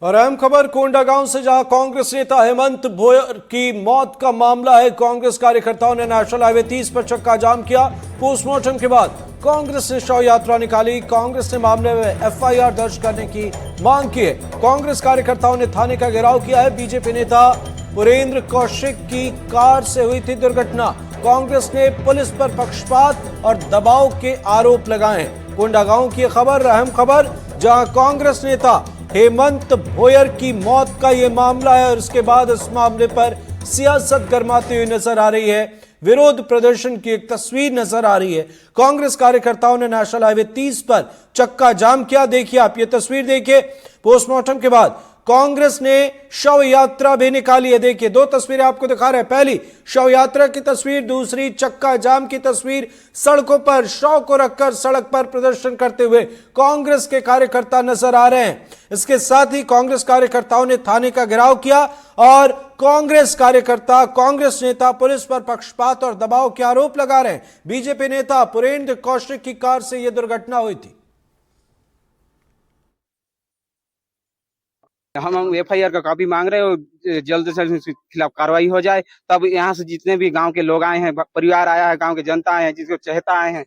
और अहम खबर कोंडागांव से, जहां कांग्रेस नेता हेमंत भोयर की मौत का मामला है। कांग्रेस कार्यकर्ताओं ने नेशनल हाईवे 30 पर चक्का जाम किया। पोस्टमार्टम के बाद कांग्रेस ने शव यात्रा निकाली। कांग्रेस ने मामले में एफआईआर दर्ज करने की मांग की है। कांग्रेस कार्यकर्ताओं ने थाने का घेराव किया है। बीजेपी नेता पुरेंद्र कौशिक की कार से हुई थी दुर्घटना। कांग्रेस ने पुलिस पर पक्षपात और दबाव के आरोप लगाए हैं। कोंडागांव की खबर, अहम खबर, जहां कांग्रेस नेता हेमंत भोयर की मौत का यह मामला है और इसके बाद इस मामले पर सियासत गरमाती हुई नजर आ रही है। विरोध प्रदर्शन की एक तस्वीर नजर आ रही है। कांग्रेस कार्यकर्ताओं ने नेशनल हाईवे 30 पर चक्का जाम किया। देखिए आप ये तस्वीर देखिए। पोस्टमार्टम के बाद कांग्रेस ने शव यात्रा भी निकाली है। देखिए दो तस्वीरें आपको दिखा रहे हैं। पहली शव यात्रा की तस्वीर, दूसरी चक्का जाम की तस्वीर। सड़कों पर शव को रखकर सड़क पर प्रदर्शन करते हुए कांग्रेस के कार्यकर्ता नजर आ रहे हैं। इसके साथ ही कांग्रेस कार्यकर्ताओं ने थाने का घेराव किया और कांग्रेस कार्यकर्ता, कांग्रेस नेता पुलिस पर पक्षपात और दबाव के आरोप लगा रहे हैं। बीजेपी नेता पुरेंद्र कौशिक की कार से यह दुर्घटना हुई थी। हम एफआईआर का कॉपी मांग रहे हो, जल्द से जल्द उसके खिलाफ कार्रवाई हो जाए। तब यहाँ से जितने भी गांव के लोग आए हैं, परिवार आया है, गांव के जनता आए हैं, जिसको चहेता आए हैं,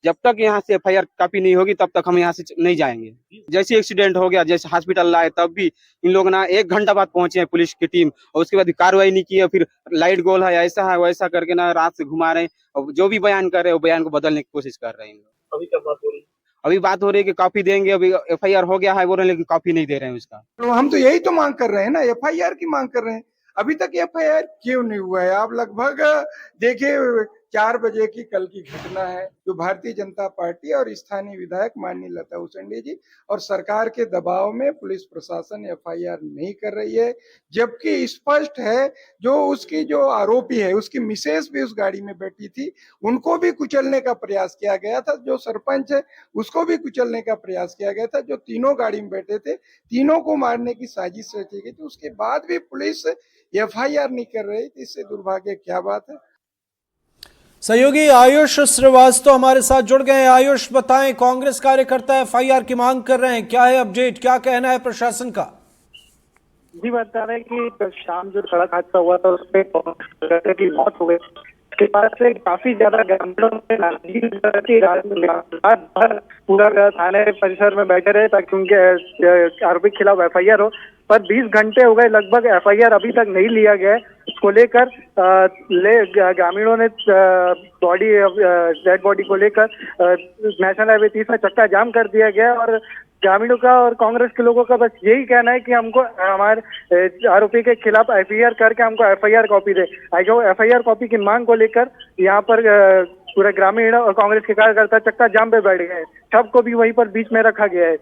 जब तक यहाँ से एफआईआर कॉपी नहीं होगी तब तक हम यहाँ से नहीं जाएंगे। जैसे एक्सीडेंट हो गया, जैसे हॉस्पिटल लाए, तब भी इन लोग ना 1 घंटा बाद पहुंचे हैं पुलिस की टीम, और उसके बाद कार्रवाई नहीं की है। फिर लाइट गोल है, ऐसा है वैसा करके ना रात से घुमा रहे हैं, और जो भी बयान कर रहे हैं वो बयान को बदलने की कोशिश कर रहे हैं। अभी क्या बात हो रही है? अभी बात हो रही है कि कॉपी देंगे, अभी एफआईआर हो गया है बोल रहे हैं, लेकिन कॉपी नहीं दे रहे हैं उसका। तो हम तो यही तो मांग कर रहे हैं ना, एफआईआर की मांग कर रहे हैं। अभी तक एफआईआर क्यों नहीं हुआ है? आप लगभग देखिए 4 बजे की कल की घटना है, जो भारतीय जनता पार्टी और स्थानीय विधायक माननीय लता उसेंडी जी और सरकार के दबाव में पुलिस प्रशासन एफआईआर नहीं कर रही है। जबकि स्पष्ट है, जो उसकी जो आरोपी है, उसकी मिसेस भी उस गाड़ी में बैठी थी, उनको भी कुचलने का प्रयास किया गया था। जो सरपंच है उसको भी कुचलने का प्रयास किया गया था। जो तीनों गाड़ी में बैठे थे, तीनों को मारने की साजिश रची गई थी। उसके बाद भी पुलिस एफआईआर नहीं कर रही थी। इससे दुर्भाग्य क्या बात है। सहयोगी आयुष श्रीवास्तव हमारे साथ जुड़ गए हैं। आयुष बताएं, कांग्रेस कार्यकर्ता एफआईआर की मांग कर रहे हैं, क्या है अपडेट, क्या कहना है प्रशासन का? जी, बता रहे हैं कि शाम जो सड़क हादसा हुआ था उसमें कांग्रेस की मौत हो गई। उसके बाद से काफी ज्यादा ग्रामीणों ने रात भर पूरा थाने परिसर में बैठे रहे ताकि उनके आरोपी के खिलाफ एफआईआर हो, पर 20 घंटे हो गए लगभग, एफआईआर अभी तक नहीं लिया गया है। उसको लेकर ग्रामीणों ने डेड बॉडी को लेकर नेशनल हाईवे 30 में चक्का जाम कर दिया गया। और ग्रामीणों का और कांग्रेस के लोगों का बस यही कहना है कि हमको हमारे आरोपी के खिलाफ एफआईआर करके हमको एफआईआर कॉपी दे। एफआईआर कॉपी की मांग को लेकर यहाँ पर पूरे ग्रामीण और कांग्रेस के कार्यकर्ता चक्का जाम पे बैठ गए। सबको भी वहीं पर बीच में रखा गया है।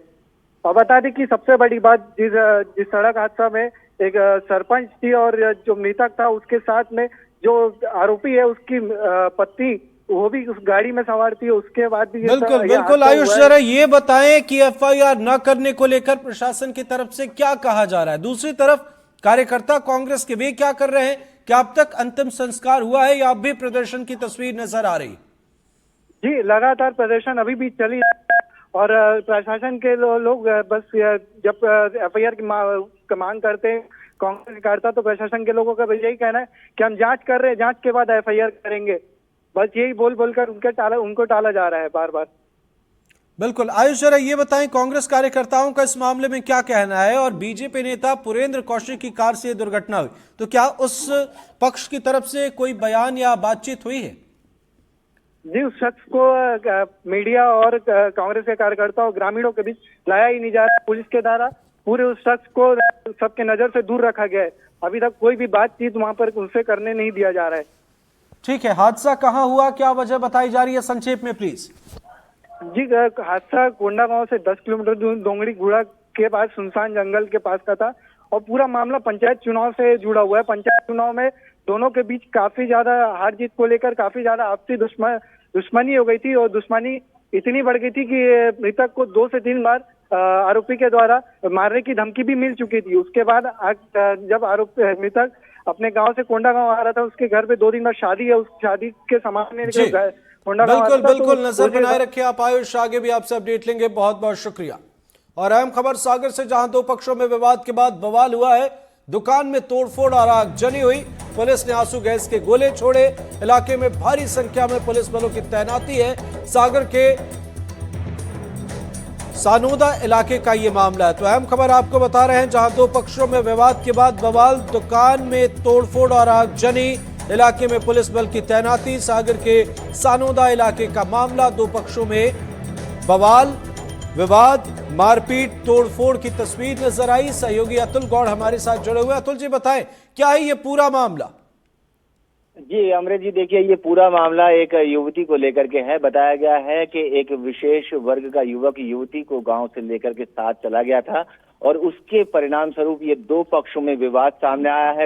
और बता दें कि सबसे बड़ी बात, जिस सड़क हादसा में एक सरपंच थी और जो मृतक था उसके साथ में जो आरोपी है उसकी पत्नी, वो भी उस गाड़ी में सवार थी। उसके बाद भी बिल्कुल आयुष, जरा ये बताएं कि एफआईआर न करने को लेकर प्रशासन की तरफ से क्या कहा जा रहा है? दूसरी तरफ कार्यकर्ता कांग्रेस के वे क्या कर रहे हैं? क्या अब तक अंतिम संस्कार हुआ है या अब भी प्रदर्शन की तस्वीर नजर आ रही? जी, लगातार प्रदर्शन अभी भी चली और प्रशासन के लोग बस जब एफआईआर की मांग करते हैं कांग्रेस कार्यकर्ता, तो प्रशासन के लोगों का यही कहना है कि हम जांच कर रहे हैं, जांच के बाद एफआईआर करेंगे। बस यही बोलकर उनको टाला जा रहा है बार बार। बिल्कुल आयुष, जरा ये बताएं कांग्रेस कार्यकर्ताओं का इस मामले में क्या कहना है? और बीजेपी नेता पुरेंद्र कौशिक की कार से दुर्घटना हुई, तो क्या उस पक्ष की तरफ से कोई बयान या बातचीत हुई है? जी, उस शख्स को मीडिया और कांग्रेस के कार्यकर्ताओं और ग्रामीणों के बीच लाया ही नहीं जा रहा। पुलिस के द्वारा पूरे उस शख्स को सबके नजर से दूर रखा गया है। अभी तक कोई भी बातचीत वहां पर उनसे करने नहीं दिया जा रहा है। ठीक है, हादसा कहाँ हुआ, क्या वजह बताई जा रही है, संक्षेप में प्लीज? जी, हादसा कोंडागांव से 10 किलोमीटर दूर दोंगड़ी गुड़ा के पास सुनसान जंगल के पास का था और पूरा मामला पंचायत चुनाव से जुड़ा हुआ है। पंचायत चुनाव में दोनों के बीच काफी ज्यादा हार जीत को लेकर काफी ज्यादा आपसी दुश्मनी हो गई थी और दुश्मनी इतनी बढ़ गई थी कि मृतक को 2 से 3 बार आरोपी के द्वारा मारने की धमकी भी मिल चुकी थी। उसके बाद जब मृतक अपने गांव से कोंडागांव आ रहा था, उसके घर पे 2 दिन बाद शादी है, उस शादी के सामान बिल्कुल नजर बनाए रखिए आप आयुष, आगे भी आपसे अपडेट लेंगे। बहुत बहुत शुक्रिया। और अहम खबर सागर से, जहां दो पक्षों में विवाद के बाद बवाल हुआ है। दुकान में तोड़फोड़ और आगजनी हुई। पुलिस ने आंसू गैस के गोले छोड़े। इलाके में भारी संख्या में पुलिस बलों की तैनाती है। सागर के सानोदा इलाके का ये मामला है। तो अहम खबर आपको बता रहे हैं, जहां दो पक्षों में विवाद के बाद बवाल, दुकान में तोड़फोड़ और आगजनी, इलाके में पुलिस बल की तैनाती। सागर के सानोदा इलाके का मामला, दो पक्षों में बवाल, विवाद, मारपीट, तोड़फोड़ की तस्वीर नजर आई। सहयोगी अतुल गौड़ हमारे साथ जुड़े हुए। अतुल जी, बताएं क्या है ये पूरा मामला? जी अमृत जी, देखिए ये पूरा मामला एक युवती को लेकर के है। बताया गया है कि एक विशेष वर्ग का युवक युवती को गांव से लेकर के साथ चला गया था और उसके परिणाम स्वरूप ये दो पक्षों में विवाद सामने आया है।